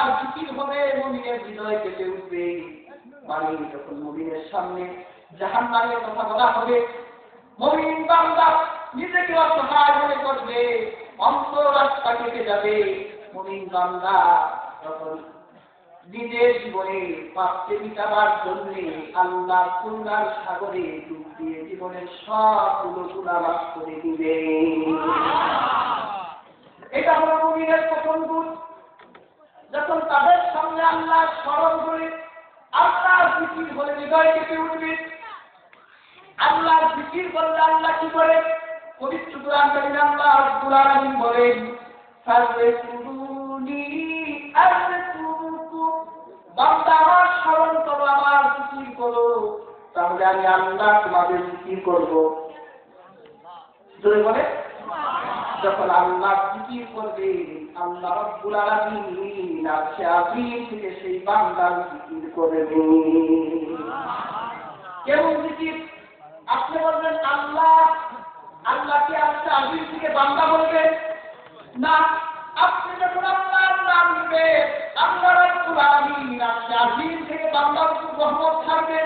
আল্লাহর জিকির হবে, মুমিনের হৃদয় কেঁপে উঠবে। মানে যখন মুমিনের সামনে জাহান্নামের কথা বলা হবে, মুমিন বান্দা নিজেকে অসহায় মনে করবে, অন্তরাত্মা কেঁপে যাবে। মুমিন বান্দা যখন নিজের জীবনে পাপকে মিটাবার জন্য আল্লাহ করুণার সাগরে ডুব দিয়ে জীবনের সবগুলো গুনাহ মাফ করে দিবে। এটা হলো মুমিনের প্রথম গুণ। যখন তাদের সামনে আল্লাহ স্মরণ করে, আল্লাহর জিকির বলে হৃদয় কেঁপে উঠবে। আল্লাহর জিকির বললে আল্লাহ কি করে? পবিত্র কোরআন কারীমে আল্লাহ রাব্বুল আলামিন বলেন, ফাযকুরুনি আযকুরুকুম, বান্দা আমার স্মরণ করো, আমার জিকির করো, তাহলে আমি আল্লাহ তোমাদের জিকির করব। জোরে বলে, যখন আল্লাহ জিকির করবে, আল্লাহ রাব্বুল আলামিন আরশে আযীম থেকে সেই বান্দার জিকির করবে। কেমন জিকির? আপনি বলবেন আল্লাহ, আল্লাহকে আরশে আযীম থেকে বান্দা বলবে না। আপনি যখন আল্লাহর নাম নেবেন, আল্লাহ রাব্বুল আলামিন আরশে আযীম থেকে বান্দার উপর রহমত ছাড়বে।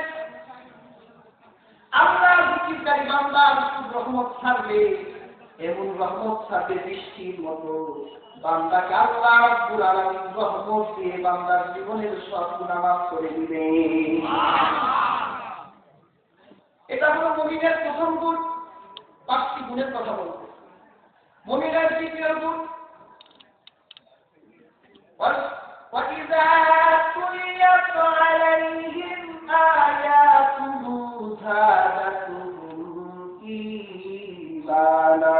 আল্লাহর জিকিরকারী বান্দার উপর রহমত ছাড়বে, এমন রহমত ছাড়বে বৃষ্টির মতো। বান্দাকে আল্লাহ রাব্বুল আলামিন রহমত দিয়ে বান্দার জীবনের সব গুনাহ মাফ করে দিবে। এটা হলো মুমিনের প্রথম গুণ। 5টি গুণের কথা বলবো। মুমিনের দ্বিতীয় গুণ, وَإِذَا تُلِيَتْ عَلَيْهِمْ آيَاتُهُ زَادَتْهُمْ ঈমানা।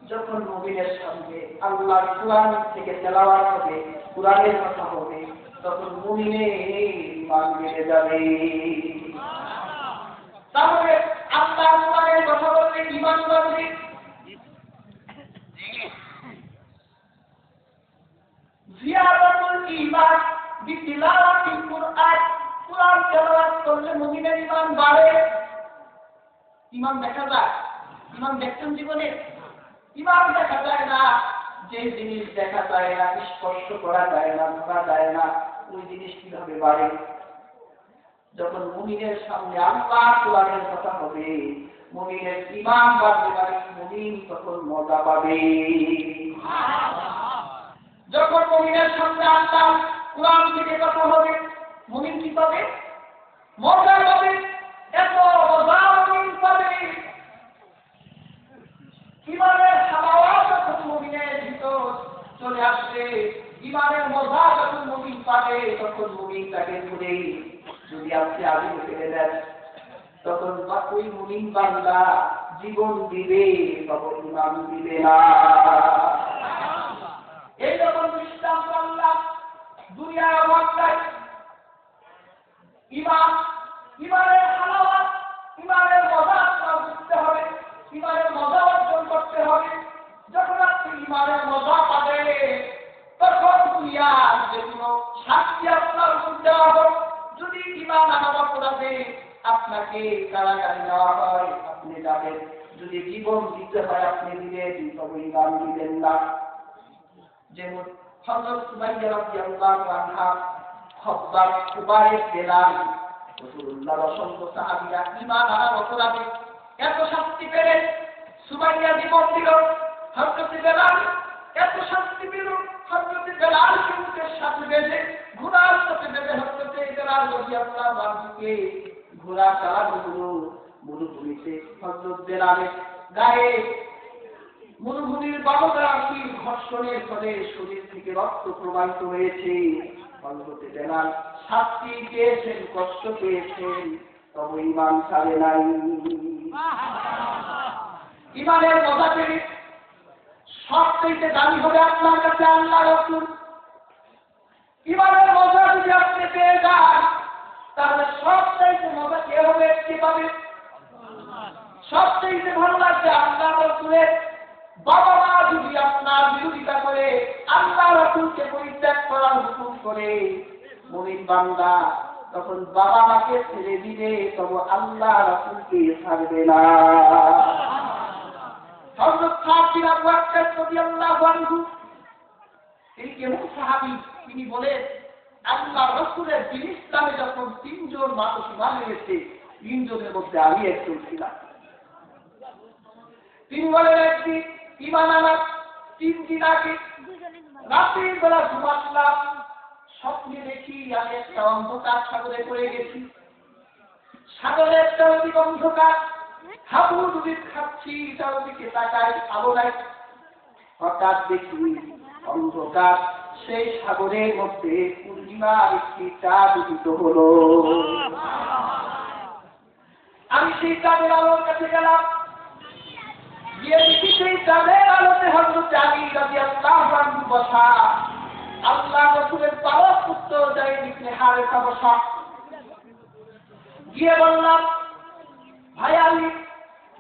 যখন মুমিনের সামনে আল্লাহর কোরআন থেকে তেলাওয়াত হবে, কোরআনের কথা হবে, তখন মুমিনের ঈমান বেড়ে যাবে। তাহলে আল্লাহর কোরআনের কথা বললে ঈমান বাড়বে। জিয়াদাতুল ঈমান বিতিলাওয়াতিল কুরআন, কোরআন তেলাওয়াত করলে মুমিনের ঈমান বাড়ে। ঈমান দেখা যায়? ঈমান দেখছেন জীবনে? ঈমান দেখা যায় না। যে জিনিস দেখা যায় না, স্পর্শ করা যায় না, ধরা যায় না, ওই জিনিস কিভাবে বাড়ে? যখন মুমিনের সামনে আল্লাহ কোরআনের কথা হবে, মুমিনের ঈমান বাড়বে, মানে মুমিন তখন মজা পাবে। যখন মুমিনের সামনে আল্লাহ কোরআন থেকে কথা হবে, মুমিন কি পাবে? মজা পাবে। এত মজা মুমিন পাবে। ঈমানের হালাওয়াত যখন মুমিনের ভিতর চলে আসবে, ঈমানের মজা যখন মুমিন পাবে, তখন মুমিন তাকে ধরে যদি আপনি আগে ফেলে দেন, তখন ওই মুমিন বান্দা জীবন দিবে, তখন ঈমান দিবে না। এই যখন দৃষ্টান্ত আল্লাহ দুনিয়ার অবস্থায় ঈমানের হালাওয়াত, ঈমানের মজা আপনার বুঝতে হবে, ঈমানের মজা অর্জন করতে হবে। যখন আপনি ঈমানের মজা পাবেন, তখন দুনিয়ার যে কোনো শাস্তি আপনার উপর দেওয়া হবে। যদি ঈমান আমার অপরাধে আপনাকে কারাগারে নেওয়া হয়, আপনি যাবেন। যদি জীবন দিতে হয়, আপনি দিবেন, তবে ঈমান দিবেন না। যেমন হযরত সুমাইয়া রাদিয়াল্লাহু আনহা, খব্বাব, কুবাইর, বেলাল, রাসূলুল্লাহর অসংখ্য সাহাবীরা ঈমান আনার অপরাধে এত শাস্তি পেলেন। সুমাইয়া জীবন দিল, হযরত বেলাল এত শাস্তি পেল। হযরত বেলাল মুখের সাথে বেঁধে, ঘোড়ার সাথে বেঁধে হযরত বেলাল রাদিয়াল্লাহু আনহুকে ঘোড়া চালানো হলো মরুভূমিতে। হযরত বেলালের গায়ে মরুভূমির বালুরাশির ঘর্ষণের ফলে শরীর থেকে রক্ত প্রবাহিত হয়েছে। হযরত বেলাল শাস্তি পেয়েছেন, কষ্ট পেয়েছেন, তবে ঈমান ছাড়ে নাই। ঈমানের মজা পেয়ে সবচেয়ে দামি হবে আপনার কাছে আল্লাহ রাসূল। ঈমানের মজা যদি আপনি পেয়ে যান, তাহলে সবচেয়ে মজা কে হবে? কে পাবে? সবচেয়ে ভালো লাগবে আল্লাহ রাসূলের বাবা মা যদি আপনার বিরোধিতা করে, আল্লাহ রাসূলকে পরিত্যাগ করার হুকুম করে, মুমিন বান্দা তখন বাবা মাকে ছেড়ে দিবে, তবে আল্লাহ রাসূলকে ছাড়বে না। হযরত খালিদ বিন আবু বকর রাদিয়াল্লাহু আনহু তিনি কেমন সাহাবী? তিনি বলেন আল্লাহ রাসূলের দিন ইসলামে যখন 3 জন মানুষ ঈমান এনেছে 3 জনের মধ্যে আমি একজন ছিলাম। তিনি বলেন একদিন ঈমান আনার 3 দিন আগে রাতের বেলা ঘুমাচ্ছিলাম, স্বপ্নে দেখি আমি একটা অন্ধকার সাগরে পড়ে গেছি। সাগরে একটা অধিক অন্ধকার, হাবুডুবি খাচ্ছি, চারদিকে তাকাই আলো নাই। হঠাৎ দেখি অন্ধকার সেই সাগরের মধ্যে পূর্ণিমার একটি চাঁদ উদিত হলো। আমি সেই চাঁদের আলোর কাছে গেলাম, গিয়ে দেখি সেই চাঁদের আলোতে হযরত আলী রাদিয়াল্লাহু আনহু বসা, আল্লাহ রাসূলের পালক পুত্র যায়েদ ইবনে হারেসা বসা। গিয়ে বললাম, ভাই আলী,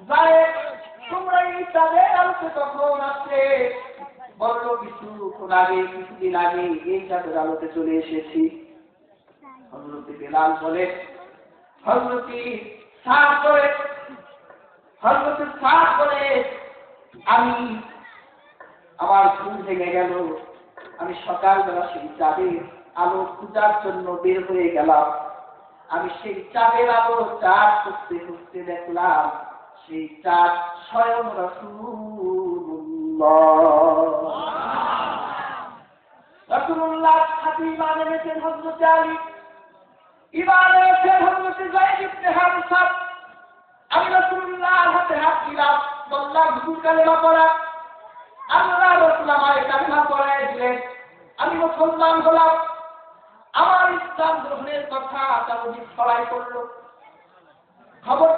যায়েদ, তোমরা এই চাঁদের আলোতে কখন আসলে? বলল, কিছুদিন আগে এই চাঁদের আলোতে চলে এসেছি। হযরত বেলাল বলে, হযরত সাদ বলে আমি আমার ঘুম ভেঙে গেল। আমি সকালবেলা সেই চাঁদের আলো খোঁজার জন্য বের হয়ে গেলাম। আমি সেই চাঁদের আলো চাঁদ খুঁজতে খুঁজতে দেখলাম সেই চাঁদ স্বয়ং রাসূলুল্লাহ সাথে ঈমান এনেছেন হযরত আলী, ঈমান এনেছেন হযরত যায়েদ ইবনে হারেসা। আমি রাসূলুল্লাহর হাতে হাত দিলাম, বললাম, হুজুর কালেমা পড়া। আল্লাহ রাসূল আমায় কালেমা পড়ায় দিলেন, আমি মুসলমান হলাম। আমার ইসলাম গ্রহণের কথা তারা ছড়াই করলো। খবর